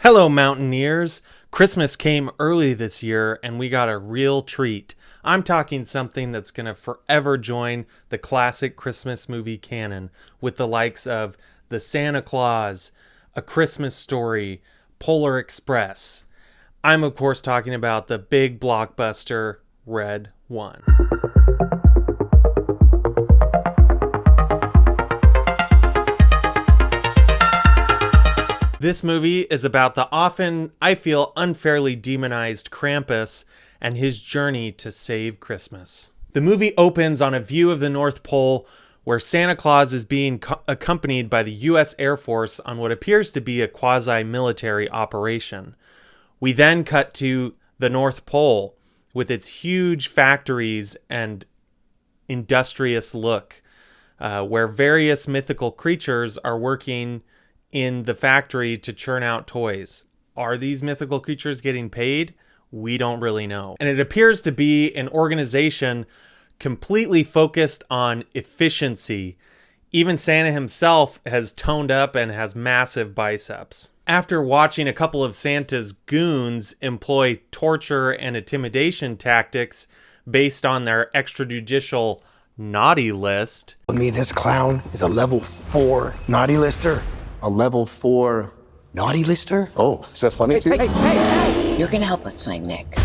Hello, Mountaineers! Christmas came early this year and we got a real treat. I'm talking something that's going to forever join the classic Christmas movie canon with the likes of The Santa Claus, A Christmas Story, Polar Express. I'm, of course, talking about the big blockbuster Red One. This movie is about the often, I feel, unfairly demonized Krampus and his journey to save Christmas. The movie opens on a view of the North Pole where Santa Claus is being accompanied by the U.S. Air Force on what appears to be a quasi-military operation. We then cut to the North Pole with its huge factories and industrious look, where various mythical creatures are working in the factory to churn out toys. Are these mythical creatures getting paid? We don't really know. And it appears to be an organization completely focused on efficiency. Even Santa himself has toned up and has massive biceps. After watching a couple of Santa's goons employ torture and intimidation tactics based on their extrajudicial naughty list. This clown is a level 4 naughty lister. A level 4 naughty lister? Oh, is that funny too? Hey! You're gonna help us find Nick.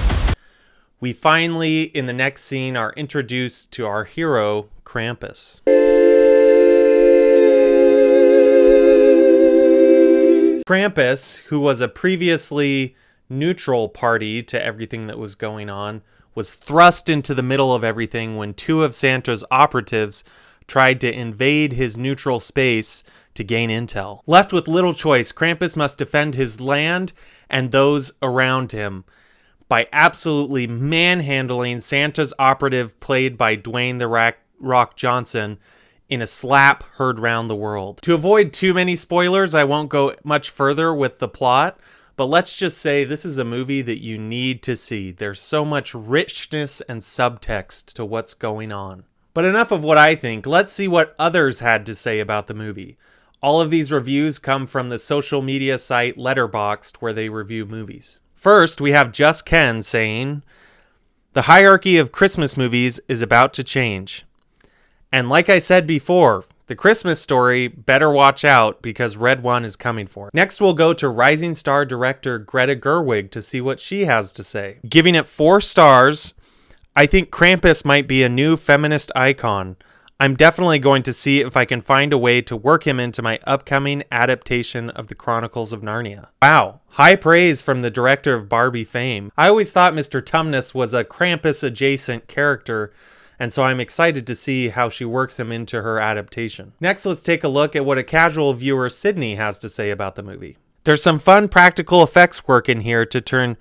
We finally, in the next scene, are introduced to our hero, Krampus. Krampus, who was a previously neutral party to everything that was going on, was thrust into the middle of everything when two of Santa's operatives tried to invade his neutral space to gain intel. Left with little choice, Krampus must defend his land and those around him by absolutely manhandling Santa's operative, played by Dwayne "The Rock" Johnson, in a slap heard round the world. To avoid too many spoilers, I won't go much further with the plot, but let's just say this is a movie that you need to see. There's so much richness and subtext to what's going on. But enough of what I think. Let's see what others had to say about the movie. All of these reviews come from the social media site Letterboxd, where they review movies. First, we have Just Ken saying, "The hierarchy of Christmas movies is about to change. And like I said before, The Christmas Story better watch out because Red One is coming for it." Next, we'll go to rising star director Greta Gerwig to see what she has to say. Giving it 4 stars, "I think Krampus might be a new feminist icon. I'm definitely going to see if I can find a way to work him into my upcoming adaptation of the Chronicles of Narnia." Wow, high praise from the director of Barbie fame. I always thought Mr. Tumnus was a Krampus-adjacent character, and so I'm excited to see how she works him into her adaptation. Next, let's take a look at what a casual viewer, Sydney, has to say about the movie. "There's some fun practical effects work in here to turn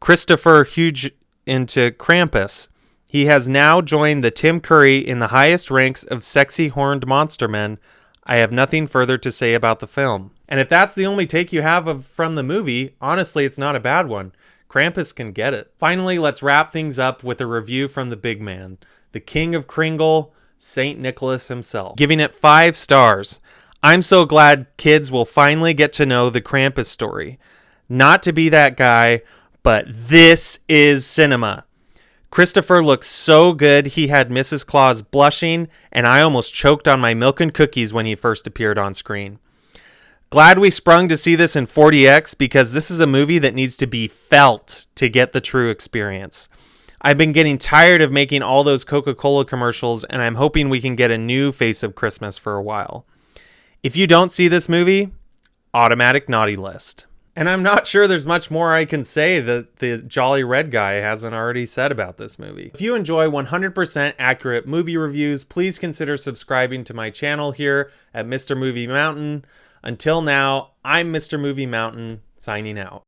Christopher Hughes into Krampus. He has now joined the Tim Curry in the highest ranks of sexy horned monster men. I have nothing further to say about the film." And if that's the only take you have from the movie, honestly, it's not a bad one. Krampus can get it. Finally, let's wrap things up with a review from the big man, the King of Kringle, St. Nicholas himself. Giving it 5 stars. "I'm so glad kids will finally get to know the Krampus story. Not to be that guy, but this is cinema. Christopher looks so good he had Mrs. Claus blushing, and I almost choked on my milk and cookies when he first appeared on screen. Glad we sprung to see this in 40X because this is a movie that needs to be felt to get the true experience. I've been getting tired of making all those Coca-Cola commercials, and I'm hoping we can get a new face of Christmas for a while. If you don't see this movie, automatic naughty list." And I'm not sure there's much more I can say that the Jolly Red guy hasn't already said about this movie. If you enjoy 100% accurate movie reviews, please consider subscribing to my channel here at Mr. Movie Mountain. Until now, I'm Mr. Movie Mountain, signing out.